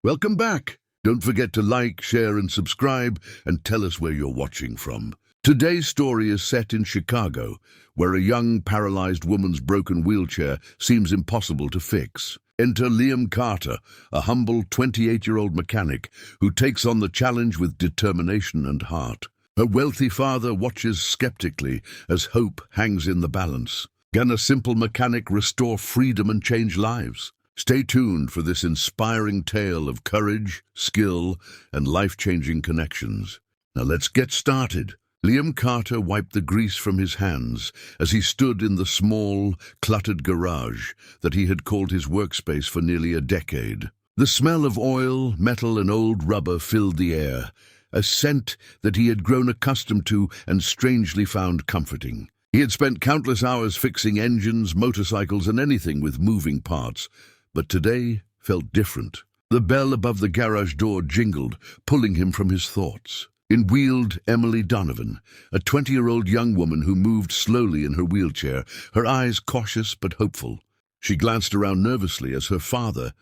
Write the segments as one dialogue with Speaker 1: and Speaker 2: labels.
Speaker 1: Welcome back. Don't forget to like, share, and subscribe, and tell us where you're watching from. Today's story is set in Chicago, where a young paralyzed woman's broken wheelchair seems impossible to fix. Enter Liam Carter, a humble 28-year-old mechanic who takes on the challenge with determination and heart. Her wealthy father watches skeptically as hope hangs in the balance. Can a simple mechanic restore freedom and change lives? Stay tuned for this inspiring tale of courage, skill, and life-changing connections. Now let's get started. Liam Carter wiped the grease from his hands as he stood in the small, cluttered garage that he had called his workspace for nearly a decade. The smell of oil, metal, and old rubber filled the air, a scent that he had grown accustomed to and strangely found comforting. He had spent countless hours fixing engines, motorcycles, and anything with moving parts, but today felt different. The bell above the garage door jingled, pulling him from his thoughts. In wheeled Emily Donovan, a 20-year-old young woman who moved slowly in her wheelchair, her eyes cautious but hopeful. She glanced around nervously as her father,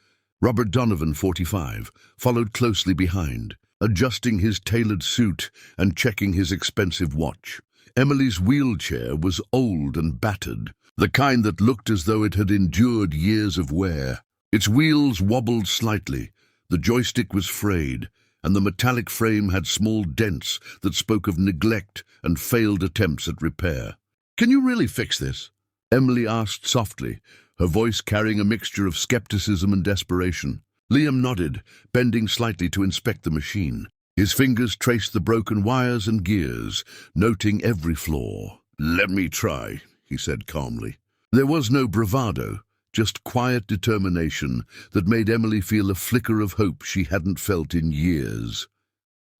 Speaker 1: Robert Donovan, 45, followed closely behind, adjusting his tailored suit and checking his expensive watch. Emily's wheelchair was old and battered, the kind that looked as though it had endured years of wear. Its wheels wobbled slightly, the joystick was frayed, and the metallic frame had small dents that spoke of neglect and failed attempts at repair. "Can you really fix this?" Emily asked softly, her voice carrying a mixture of skepticism and desperation. Liam nodded, bending slightly to inspect the machine. His fingers traced the broken wires and gears, noting every flaw. "Let me try," he said calmly. There was no bravado, just quiet determination that made Emily feel a flicker of hope she hadn't felt in years.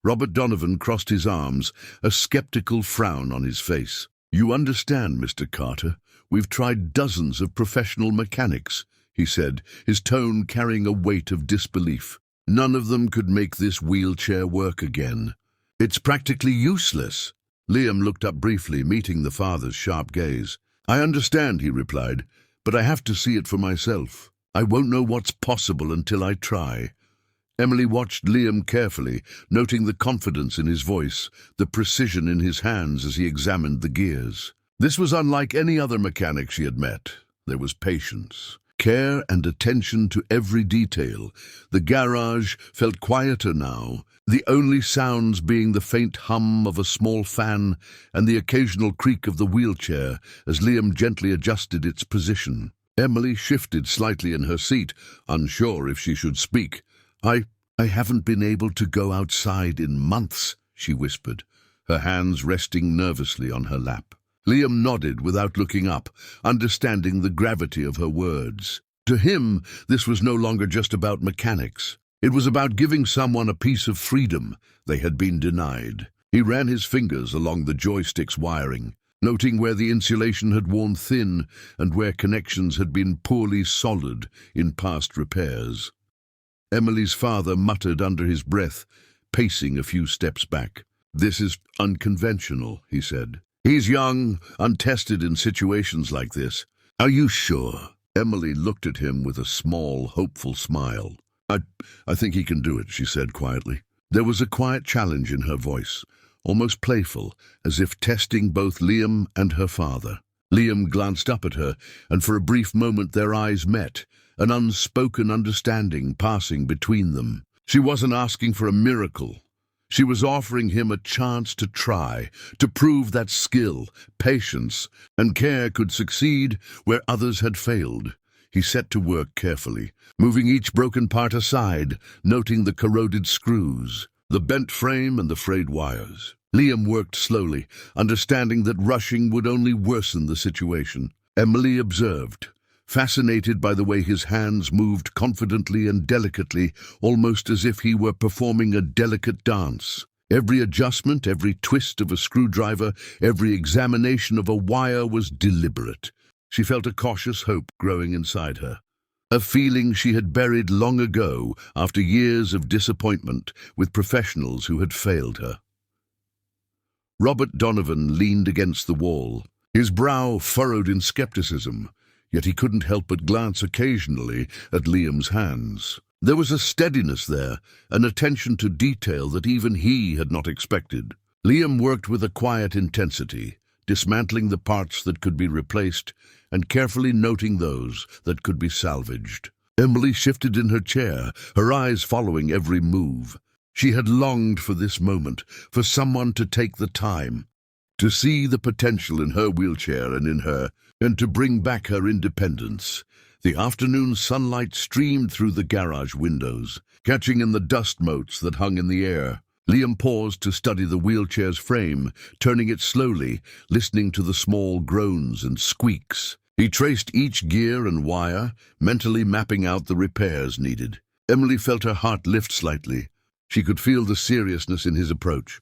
Speaker 1: Robert Donovan crossed his arms, a skeptical frown on his face. "You understand, Mr. Carter, we've tried dozens of professional mechanics," he said, his tone carrying a weight of disbelief. "None of them could make this wheelchair work again. It's practically useless." Liam looked up briefly, meeting the father's sharp gaze. "I understand," he replied, "but I have to see it for myself. I won't know what's possible until I try." Emily watched Liam carefully, noting the confidence in his voice, the precision in his hands as he examined the gears. This was unlike any other mechanic she had met. There was patience, care, and attention to every detail. The garage felt quieter now, the only sounds being the faint hum of a small fan and the occasional creak of the wheelchair as Liam gently adjusted its position. Emily shifted slightly in her seat, unsure if she should speak. I haven't been able to go outside in months," she whispered, her hands resting nervously on her lap. Liam nodded without looking up, understanding the gravity of her words. To him, this was no longer just about mechanics. It was about giving someone a piece of freedom they had been denied. He ran his fingers along the joystick's wiring, noting where the insulation had worn thin and where connections had been poorly soldered in past repairs. Emily's father muttered under his breath, pacing a few steps back. "This is unconventional," he said. "He's young, untested in situations like this." "Are you sure?" Emily looked at him with a small, hopeful smile. I think he can do it," she said quietly. There was a quiet challenge in her voice, almost playful, as if testing both Liam and her father. Liam glanced up at her, and for a brief moment their eyes met, an unspoken understanding passing between them. She wasn't asking for a miracle. She was offering him a chance to try, to prove that skill, patience, and care could succeed where others had failed. He set to work carefully, moving each broken part aside, noting the corroded screws, the bent frame, and the frayed wires. Liam worked slowly, understanding that rushing would only worsen the situation. Emily observed, fascinated by the way his hands moved confidently and delicately, almost as if he were performing a delicate dance. Every adjustment, every twist of a screwdriver, every examination of a wire was deliberate. She felt a cautious hope growing inside her, a feeling she had buried long ago after years of disappointment with professionals who had failed her. Robert Donovan leaned against the wall, his brow furrowed in skepticism, yet he couldn't help but glance occasionally at Liam's hands. There was a steadiness there, an attention to detail that even he had not expected. Liam worked with a quiet intensity, dismantling the parts that could be replaced and carefully noting those that could be salvaged. Emily shifted in her chair, her eyes following every move. She had longed for this moment, for someone to take the time, to see the potential in her wheelchair and in her, and to bring back her independence. The afternoon sunlight streamed through the garage windows, catching in the dust motes that hung in the air. Liam paused to study the wheelchair's frame, turning it slowly, listening to the small groans and squeaks. He traced each gear and wire, mentally mapping out the repairs needed. Emily felt her heart lift slightly. She could feel the seriousness in his approach.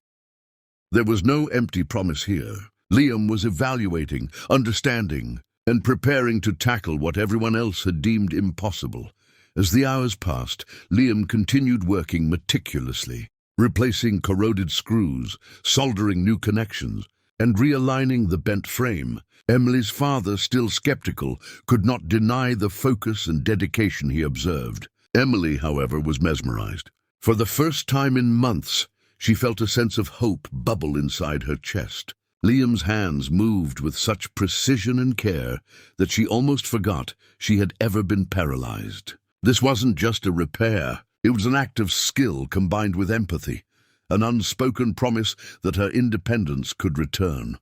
Speaker 1: There was no empty promise here. Liam was evaluating, understanding, and preparing to tackle what everyone else had deemed impossible. As the hours passed, Liam continued working meticulously, replacing corroded screws, soldering new connections, and realigning the bent frame. Emily's father, still skeptical, could not deny the focus and dedication he observed. Emily, however, was mesmerized. For the first time in months, she felt a sense of hope bubble inside her chest. Liam's hands moved with such precision and care that she almost forgot she had ever been paralyzed. This wasn't just a repair. It was an act of skill combined with empathy, an unspoken promise that her independence could return.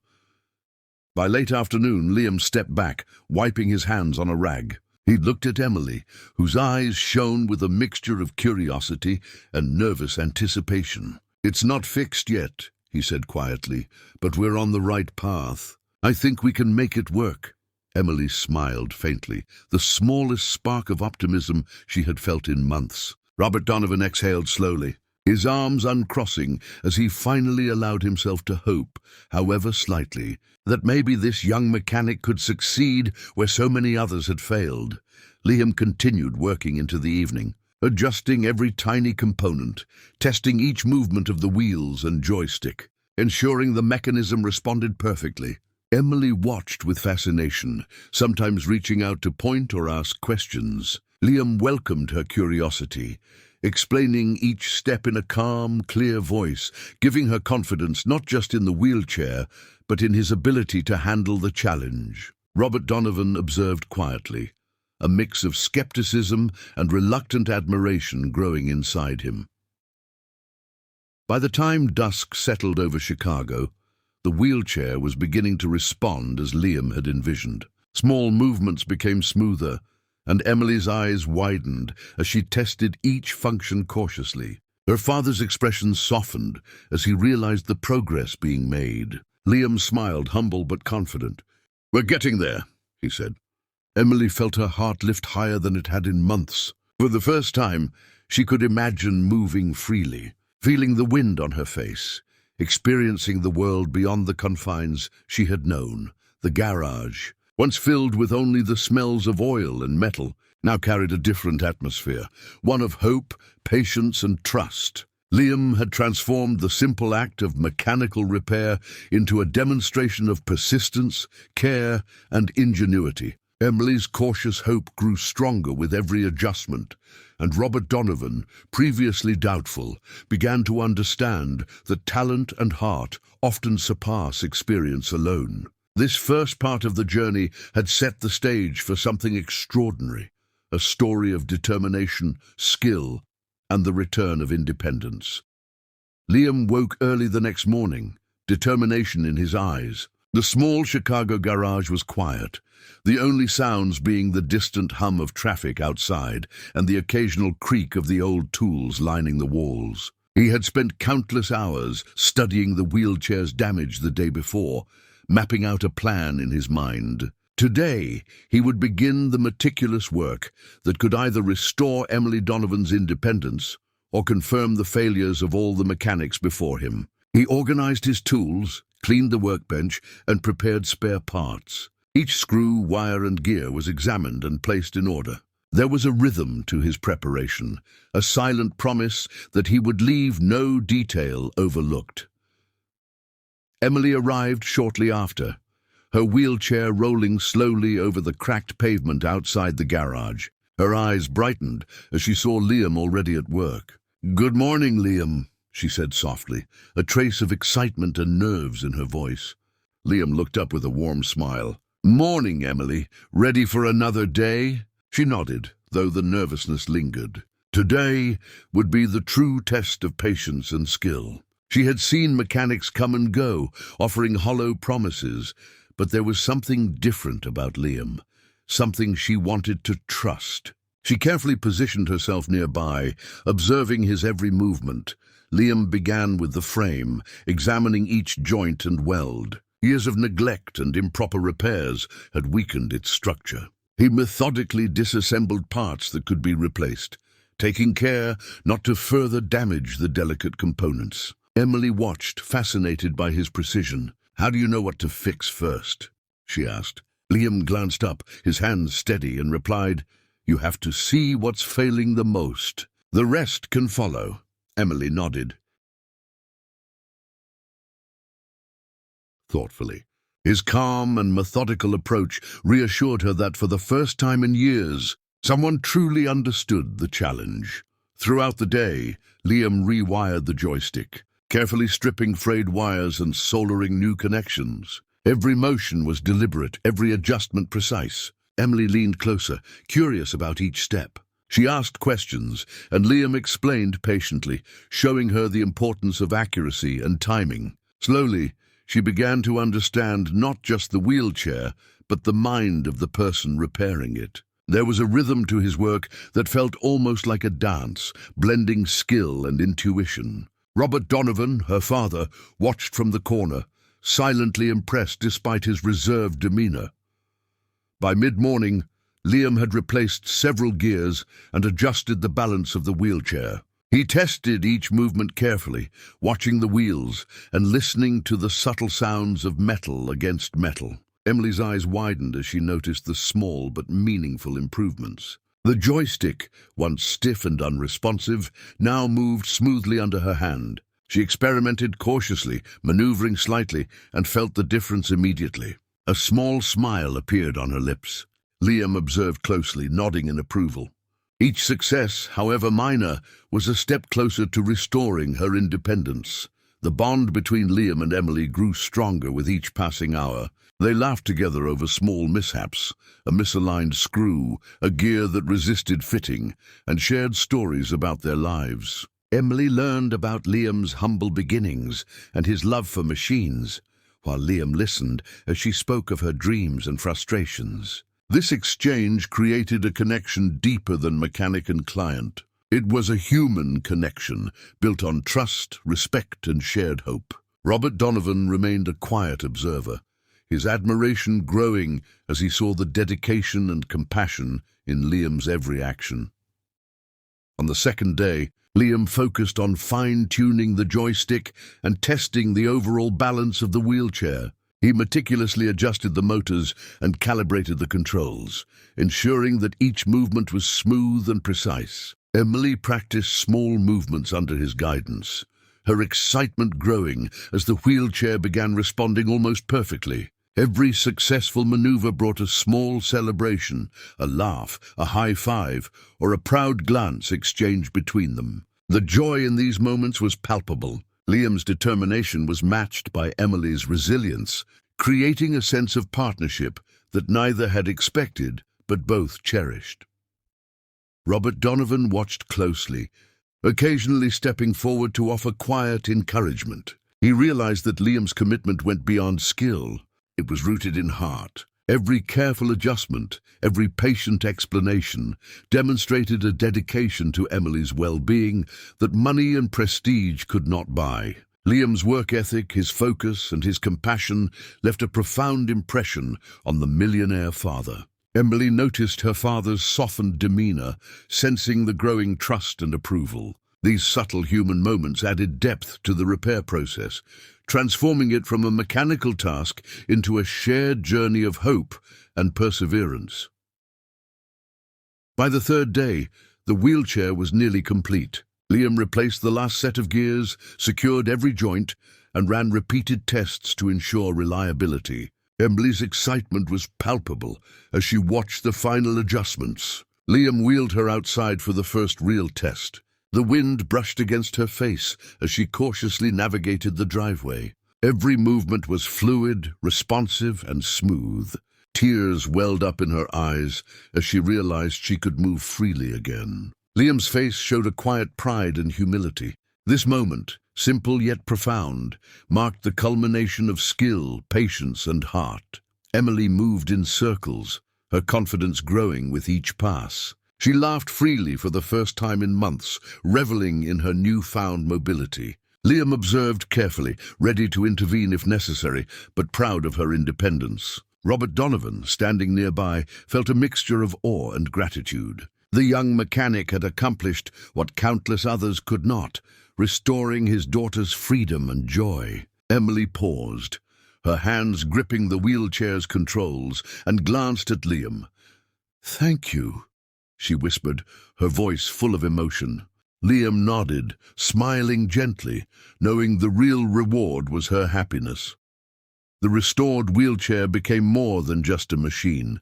Speaker 1: By late afternoon, Liam stepped back, wiping his hands on a rag. He looked at Emily, whose eyes shone with a mixture of curiosity and nervous anticipation. "It's not fixed yet," he said quietly, "but we're on the right path. I think we can make it work." Emily smiled faintly, the smallest spark of optimism she had felt in months. Robert Donovan exhaled slowly, his arms uncrossing as he finally allowed himself to hope, however slightly, that maybe this young mechanic could succeed where so many others had failed. Liam continued working into the evening, adjusting every tiny component, testing each movement of the wheels and joystick, ensuring the mechanism responded perfectly. Emily watched with fascination, sometimes reaching out to point or ask questions. Liam welcomed her curiosity, explaining each step in a calm, clear voice, giving her confidence not just in the wheelchair, but in his ability to handle the challenge. Robert Donovan observed quietly, a mix of skepticism and reluctant admiration growing inside him. By the time dusk settled over Chicago, the wheelchair was beginning to respond as Liam had envisioned. Small movements became smoother, and Emily's eyes widened as she tested each function cautiously. Her father's expression softened as he realized the progress being made. Liam smiled, humble but confident. "We're getting there," he said. Emily felt her heart lift higher than it had in months. For the first time, she could imagine moving freely, feeling the wind on her face, experiencing the world beyond the confines she had known. The garage, once filled with only the smells of oil and metal, now carried a different atmosphere, one of hope, patience, and trust. Liam had transformed the simple act of mechanical repair into a demonstration of persistence, care, and ingenuity. Emily's cautious hope grew stronger with every adjustment, and Robert Donovan, previously doubtful, began to understand that talent and heart often surpass experience alone. This first part of the journey had set the stage for something extraordinary, a story of determination, skill, and the return of independence. Liam woke early the next morning, determination in his eyes. The small Chicago garage was quiet, the only sounds being the distant hum of traffic outside and the occasional creak of the old tools lining the walls. He had spent countless hours studying the wheelchair's damage the day before, mapping out a plan in his mind. Today, he would begin the meticulous work that could either restore Emily Donovan's independence or confirm the failures of all the mechanics before him. He organized his tools, cleaned the workbench, and prepared spare parts. Each screw, wire, and gear was examined and placed in order. There was a rhythm to his preparation, a silent promise that he would leave no detail overlooked. Emily arrived shortly after, her wheelchair rolling slowly over the cracked pavement outside the garage. Her eyes brightened as she saw Liam already at work. "Good morning, Liam," she said softly, a trace of excitement and nerves in her voice. Liam looked up with a warm smile. "Morning, Emily. Ready for another day?" She nodded, though the nervousness lingered. Today would be the true test of patience and skill. She had seen mechanics come and go, offering hollow promises, but there was something different about Liam, something she wanted to trust. She carefully positioned herself nearby, observing his every movement. Liam began with the frame, examining each joint and weld. Years of neglect and improper repairs had weakened its structure. He methodically disassembled parts that could be replaced, taking care not to further damage the delicate components. Emily watched, fascinated by his precision. "How do you know what to fix first?" she asked. Liam glanced up, his hands steady, and replied, "You have to see what's failing the most. The rest can follow." Emily nodded thoughtfully. His calm and methodical approach reassured her that for the first time in years, someone truly understood the challenge. Throughout the day, Liam rewired the joystick, carefully stripping frayed wires and soldering new connections. Every motion was deliberate, every adjustment precise. Emily leaned closer, curious about each step. She asked questions, and Liam explained patiently, showing her the importance of accuracy and timing. Slowly, she began to understand not just the wheelchair, but the mind of the person repairing it. There was a rhythm to his work that felt almost like a dance, blending skill and intuition. Robert Donovan, her father, watched from the corner, silently impressed despite his reserved demeanor. By mid-morning, Liam had replaced several gears and adjusted the balance of the wheelchair. He tested each movement carefully, watching the wheels and listening to the subtle sounds of metal against metal. Emily's eyes widened as she noticed the small but meaningful improvements. The joystick, once stiff and unresponsive, now moved smoothly under her hand. She experimented cautiously, maneuvering slightly, and felt the difference immediately. A small smile appeared on her lips. Liam observed closely, nodding in approval. Each success, however minor, was a step closer to restoring her independence. The bond between Liam and Emily grew stronger with each passing hour. They laughed together over small mishaps, a misaligned screw, a gear that resisted fitting, and shared stories about their lives. Emily learned about Liam's humble beginnings and his love for machines, while Liam listened as she spoke of her dreams and frustrations. This exchange created a connection deeper than mechanic and client. It was a human connection, built on trust, respect, and shared hope. Robert Donovan remained a quiet observer, his admiration growing as he saw the dedication and compassion in Liam's every action. On the second day, Liam focused on fine-tuning the joystick and testing the overall balance of the wheelchair. He meticulously adjusted the motors and calibrated the controls, ensuring that each movement was smooth and precise. Emily practiced small movements under his guidance, her excitement growing as the wheelchair began responding almost perfectly. Every successful maneuver brought a small celebration, a laugh, a high five, or a proud glance exchanged between them. The joy in these moments was palpable. Liam's determination was matched by Emily's resilience, creating a sense of partnership that neither had expected but both cherished. Robert Donovan watched closely, occasionally stepping forward to offer quiet encouragement. He realized that Liam's commitment went beyond skill. It was rooted in heart. Every careful adjustment, every patient explanation demonstrated a dedication to Emily's well-being that money and prestige could not buy. Liam's work ethic, his focus, and his compassion left a profound impression on the millionaire father. Emily noticed her father's softened demeanor, sensing the growing trust and approval. These subtle human moments added depth to the repair process, transforming it from a mechanical task into a shared journey of hope and perseverance. By the third day, the wheelchair was nearly complete. Liam replaced the last set of gears, secured every joint, and ran repeated tests to ensure reliability. Emily's excitement was palpable as she watched the final adjustments. Liam wheeled her outside for the first real test. The wind brushed against her face as she cautiously navigated the driveway. Every movement was fluid, responsive, and smooth. Tears welled up in her eyes as she realized she could move freely again. Liam's face showed a quiet pride and humility. This moment, simple yet profound, marked the culmination of skill, patience, and heart. Emily moved in circles, her confidence growing with each pass. She laughed freely for the first time in months, reveling in her newfound mobility. Liam observed carefully, ready to intervene if necessary, but proud of her independence. Robert Donovan, standing nearby, felt a mixture of awe and gratitude. The young mechanic had accomplished what countless others could not, restoring his daughter's freedom and joy. Emily paused, her hands gripping the wheelchair's controls, and glanced at Liam. "Thank you," she whispered, her voice full of emotion. Liam nodded, smiling gently, knowing the real reward was her happiness. The restored wheelchair became more than just a machine.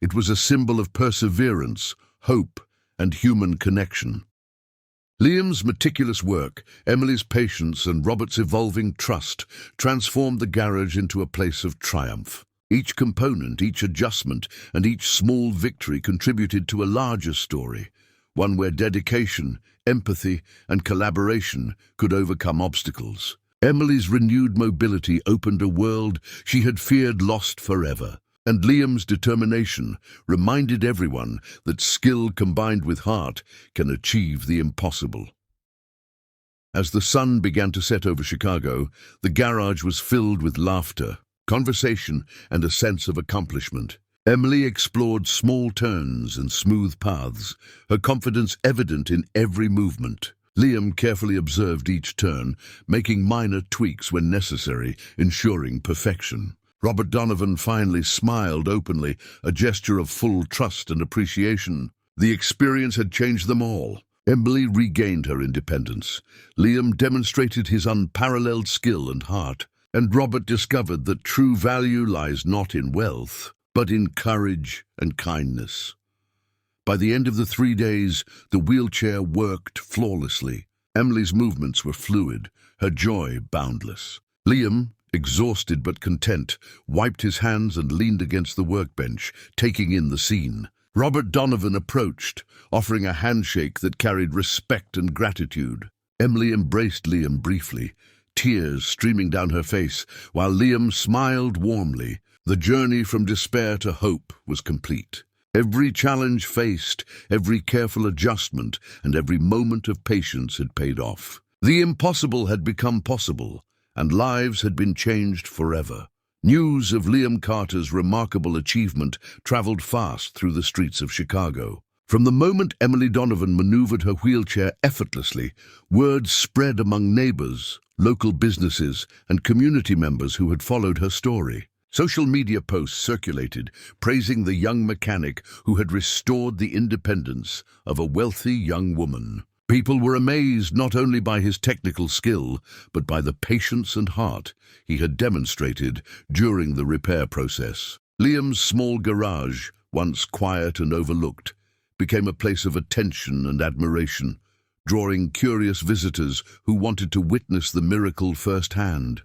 Speaker 1: It was a symbol of perseverance, hope, and human connection. Liam's meticulous work, Emily's patience, and Robert's evolving trust transformed the garage into a place of triumph. Each component, each adjustment, and each small victory contributed to a larger story, one where dedication, empathy, and collaboration could overcome obstacles. Emily's renewed mobility opened a world she had feared lost forever, and Liam's determination reminded everyone that skill combined with heart can achieve the impossible. As the sun began to set over Chicago, the garage was filled with laughter, conversation, and a sense of accomplishment. Emily explored small turns and smooth paths, her confidence evident in every movement. Liam carefully observed each turn, making minor tweaks when necessary, ensuring perfection. Robert Donovan finally smiled openly, a gesture of full trust and appreciation. The experience had changed them all. Emily regained her independence. Liam demonstrated his unparalleled skill and heart, and Robert discovered that true value lies not in wealth, but in courage and kindness. By the end of the 3 days, the wheelchair worked flawlessly. Emily's movements were fluid, her joy boundless. Liam, exhausted but content, wiped his hands and leaned against the workbench, taking in the scene. Robert Donovan approached, offering a handshake that carried respect and gratitude. Emily embraced Liam briefly, tears streaming down her face, while Liam smiled warmly. The journey from despair to hope was complete. Every challenge faced, every careful adjustment, and every moment of patience had paid off. The impossible had become possible, and lives had been changed forever. News of Liam Carter's remarkable achievement traveled fast through the streets of Chicago. From the moment Emily Donovan maneuvered her wheelchair effortlessly, word spread among neighbors, local businesses, and community members who had followed her story. Social media posts circulated, praising the young mechanic who had restored the independence of a wealthy young woman. People were amazed not only by his technical skill, but by the patience and heart he had demonstrated during the repair process. Liam's small garage, once quiet and overlooked, became a place of attention and admiration, drawing curious visitors who wanted to witness the miracle firsthand.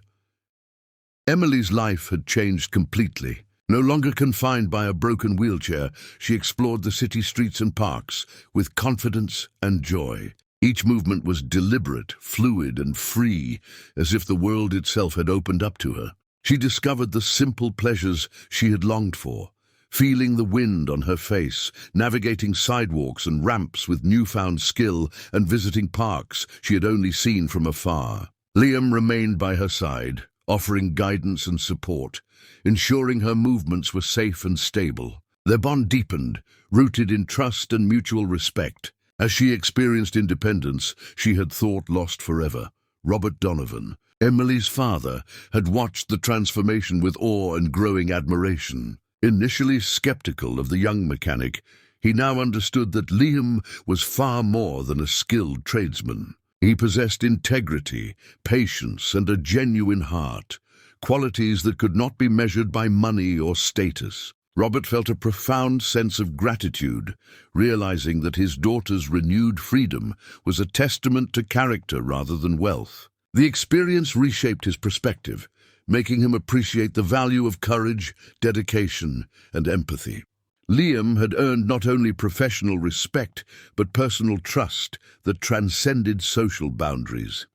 Speaker 1: Emily's life had changed completely. No longer confined by a broken wheelchair, she explored the city streets and parks with confidence and joy. Each movement was deliberate, fluid, and free, as if the world itself had opened up to her. She discovered the simple pleasures she had longed for, feeling the wind on her face, navigating sidewalks and ramps with newfound skill, and visiting parks she had only seen from afar. Liam remained by her side, offering guidance and support, ensuring her movements were safe and stable. Their bond deepened, rooted in trust and mutual respect. As she experienced independence she had thought lost forever, Robert Donovan, Emily's father, had watched the transformation with awe and growing admiration. Initially skeptical of the young mechanic, he now understood that Liam was far more than a skilled tradesman. He possessed integrity, patience, and a genuine heart, qualities that could not be measured by money or status. Robert felt a profound sense of gratitude, realizing that his daughter's renewed freedom was a testament to character rather than wealth. The experience reshaped his perspective, making him appreciate the value of courage, dedication, and empathy. Liam had earned not only professional respect, but personal trust that transcended social boundaries.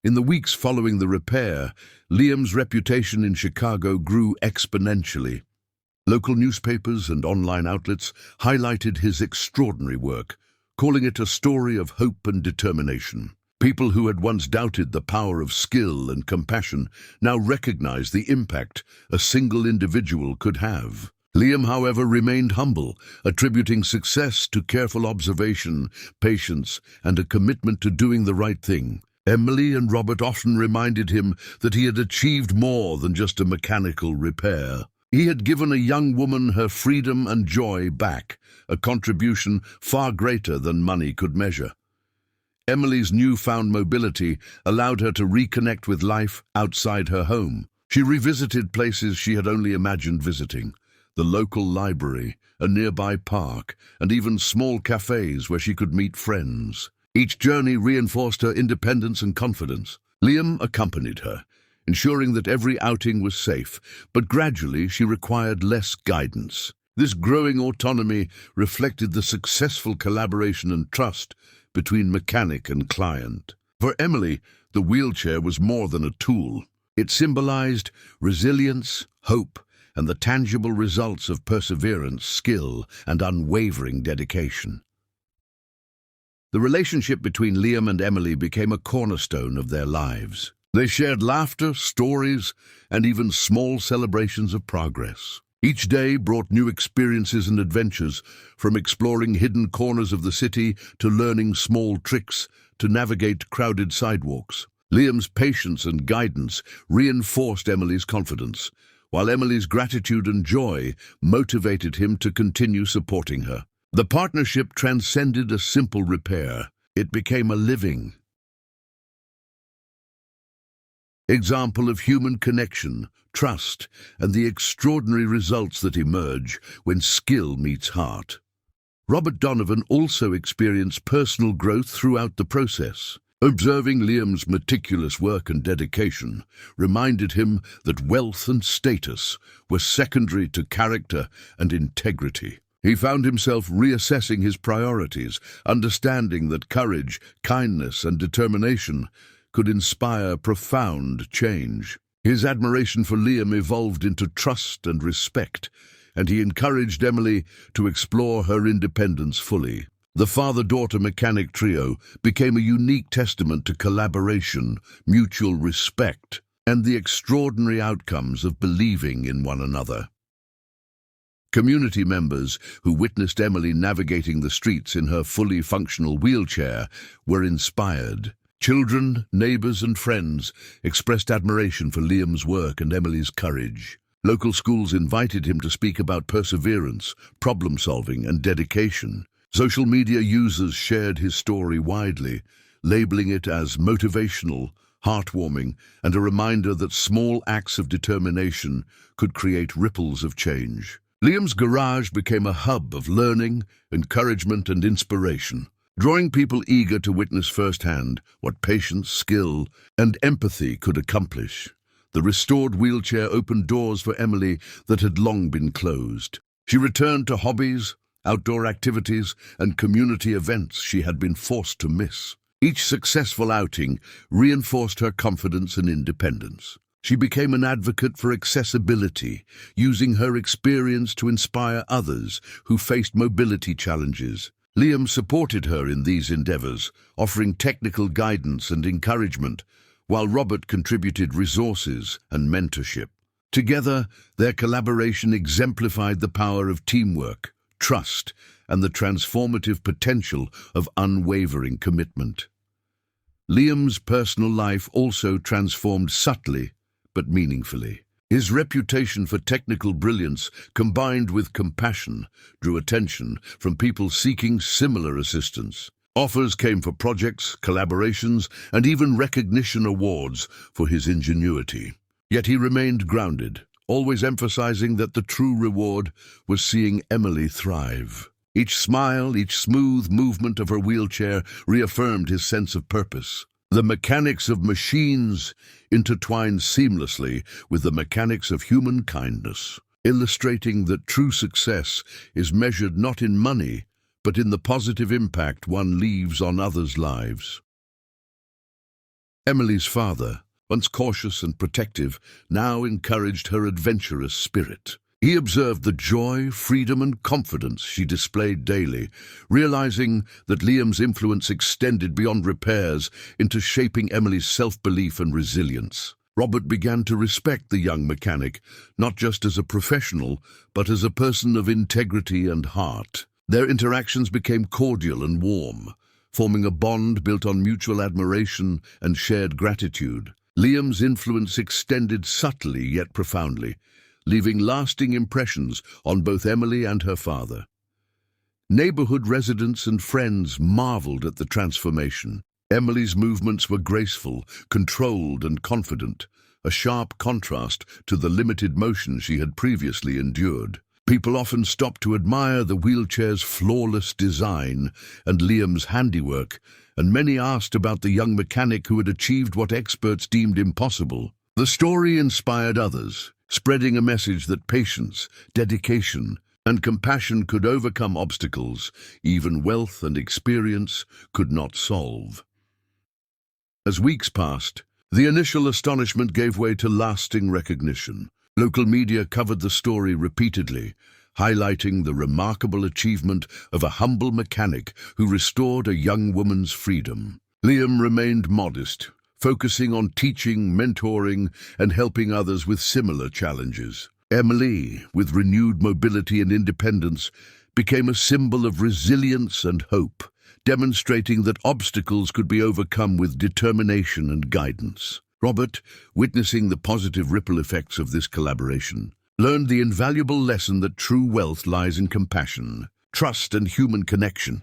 Speaker 1: In the weeks following the repair, Liam's reputation in Chicago grew exponentially. Local newspapers and online outlets highlighted his extraordinary work, calling it a story of hope and determination. People who had once doubted the power of skill and compassion now recognized the impact a single individual could have. Liam, however, remained humble, attributing success to careful observation, patience, and a commitment to doing the right thing. Emily and Robert often reminded him that he had achieved more than just a mechanical repair. He had given a young woman her freedom and joy back, a contribution far greater than money could measure. Emily's newfound mobility allowed her to reconnect with life outside her home. She revisited places she had only imagined visiting: the local library, a nearby park, and even small cafes where she could meet friends. Each journey reinforced her independence and confidence. Liam accompanied her, ensuring that every outing was safe, but gradually she required less guidance. This growing autonomy reflected the successful collaboration and trust between mechanic and client. For Emily, the wheelchair was more than a tool. It symbolized resilience, hope, and the tangible results of perseverance, skill, and unwavering dedication. The relationship between Liam and Emily became a cornerstone of their lives. They shared laughter, stories, and even small celebrations of progress. Each day brought new experiences and adventures, from exploring hidden corners of the city to learning small tricks to navigate crowded sidewalks. Liam's patience and guidance reinforced Emily's confidence, while Emily's gratitude and joy motivated him to continue supporting her. The partnership transcended a simple repair. It became a living example of human connection, trust, and the extraordinary results that emerge when skill meets heart. Robert Donovan also experienced personal growth throughout the process. Observing Liam's meticulous work and dedication reminded him that wealth and status were secondary to character and integrity. He found himself reassessing his priorities, understanding that courage, kindness, and determination could inspire profound change. His admiration for Liam evolved into trust and respect, and he encouraged Emily to explore her independence fully. The father-daughter mechanic trio became a unique testament to collaboration, mutual respect, and the extraordinary outcomes of believing in one another. Community members who witnessed Emily navigating the streets in her fully functional wheelchair were inspired. Children, neighbors, and friends expressed admiration for Liam's work and Emily's courage. Local schools invited him to speak about perseverance, problem-solving, and dedication. Social media users shared his story widely, labeling it as motivational, heartwarming, and a reminder that small acts of determination could create ripples of change. Liam's garage became a hub of learning, encouragement, and inspiration, drawing people eager to witness firsthand what patience, skill, and empathy could accomplish. The restored wheelchair opened doors for Emily that had long been closed. She returned to hobbies, outdoor activities, and community events she had been forced to miss. Each successful outing reinforced her confidence and independence. She became an advocate for accessibility, using her experience to inspire others who faced mobility challenges. Liam supported her in these endeavors, offering technical guidance and encouragement, while Robert contributed resources and mentorship. Together, their collaboration exemplified the power of teamwork, trust, and the transformative potential of unwavering commitment. Liam's personal life also transformed subtly but meaningfully. His reputation for technical brilliance, combined with compassion, drew attention from people seeking similar assistance. Offers came for projects, collaborations, and even recognition awards for his ingenuity. Yet he remained grounded, always emphasizing that the true reward was seeing Emily thrive. Each smile, each smooth movement of her wheelchair reaffirmed his sense of purpose. The mechanics of machines intertwined seamlessly with the mechanics of human kindness, illustrating that true success is measured not in money, but in the positive impact one leaves on others' lives. Emily's father, once cautious and protective, now encouraged her adventurous spirit. He observed the joy, freedom, and confidence she displayed daily, realizing that Liam's influence extended beyond repairs into shaping Emily's self-belief and resilience. Robert began to respect the young mechanic, not just as a professional, but as a person of integrity and heart. Their interactions became cordial and warm, forming a bond built on mutual admiration and shared gratitude. Liam's influence extended subtly yet profoundly, leaving lasting impressions on both Emily and her father. Neighborhood residents and friends marveled at the transformation. Emily's movements were graceful, controlled, and confident, a sharp contrast to the limited motion she had previously endured. People often stopped to admire the wheelchair's flawless design and Liam's handiwork, and many asked about the young mechanic who had achieved what experts deemed impossible. The story inspired others, spreading a message that patience, dedication, and compassion could overcome obstacles even wealth and experience could not solve. As weeks passed, the initial astonishment gave way to lasting recognition. Local media covered the story repeatedly, highlighting the remarkable achievement of a humble mechanic who restored a young woman's freedom. Liam remained modest, focusing on teaching, mentoring, and helping others with similar challenges. Emily, with renewed mobility and independence, became a symbol of resilience and hope, demonstrating that obstacles could be overcome with determination and guidance. Robert, witnessing the positive ripple effects of this collaboration, learned the invaluable lesson that true wealth lies in compassion, trust, and human connection.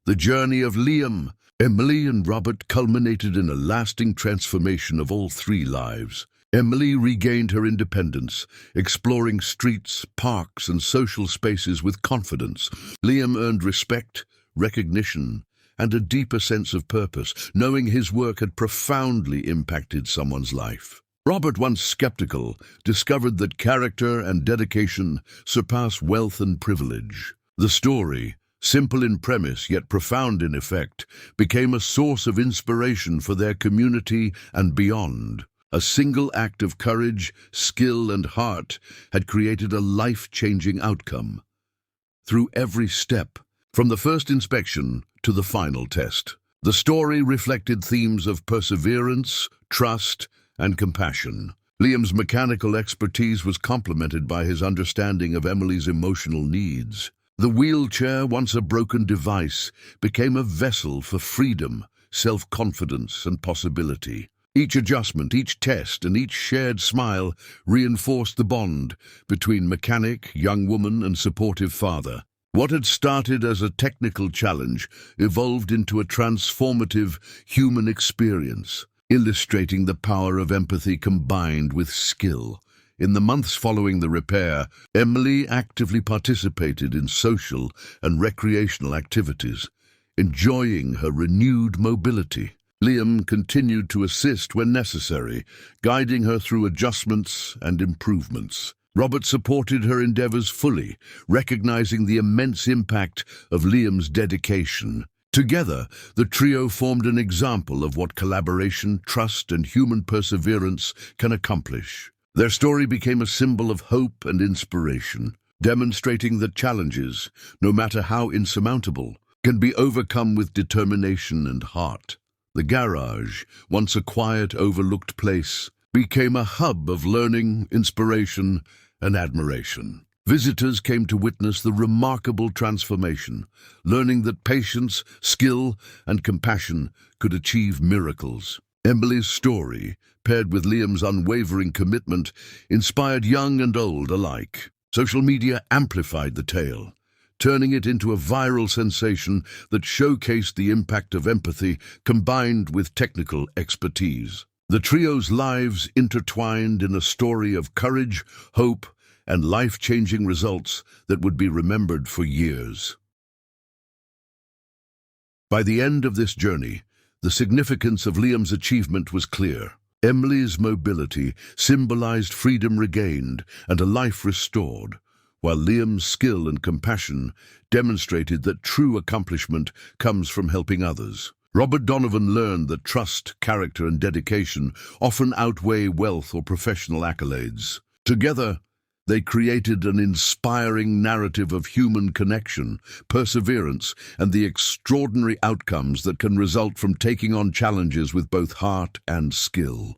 Speaker 1: The journey of Liam, Emily, and Robert culminated in a lasting transformation of all three lives. Emily regained her independence, exploring streets, parks, and social spaces with confidence. Liam earned respect, recognition, and a deeper sense of purpose, knowing his work had profoundly impacted someone's life. Robert, once skeptical, discovered that character and dedication surpass wealth and privilege. The story, simple in premise yet profound in effect, became a source of inspiration for their community and beyond. A single act of courage, skill, and heart had created a life-changing outcome. Through every step, from the first inspection to the final test, the story reflected themes of perseverance, trust, and compassion. Liam's mechanical expertise was complemented by his understanding of Emily's emotional needs. The wheelchair, once a broken device, became a vessel for freedom, self-confidence, and possibility. Each adjustment, each test, and each shared smile reinforced the bond between mechanic, young woman, and supportive father. What had started as a technical challenge evolved into a transformative human experience, illustrating the power of empathy combined with skill. In the months following the repair, Emily actively participated in social and recreational activities, enjoying her renewed mobility. Liam continued to assist when necessary, guiding her through adjustments and improvements. Robert supported her endeavors fully, recognizing the immense impact of Liam's dedication. Together, the trio formed an example of what collaboration, trust, and human perseverance can accomplish. Their story became a symbol of hope and inspiration, demonstrating that challenges, no matter how insurmountable, can be overcome with determination and heart. The garage, once a quiet, overlooked place, became a hub of learning, inspiration, and admiration. Visitors came to witness the remarkable transformation, learning that patience, skill, and compassion could achieve miracles. Emily's story, paired with Liam's unwavering commitment, inspired young and old alike. Social media amplified the tale, turning it into a viral sensation that showcased the impact of empathy combined with technical expertise. The trio's lives intertwined in a story of courage, hope, and life-changing results that would be remembered for years. By the end of this journey, the significance of Liam's achievement was clear. Emily's mobility symbolized freedom regained and a life restored, while Liam's skill and compassion demonstrated that true accomplishment comes from helping others. Robert Donovan learned that trust, character, and dedication often outweigh wealth or professional accolades. Together, they created an inspiring narrative of human connection, perseverance, and the extraordinary outcomes that can result from taking on challenges with both heart and skill.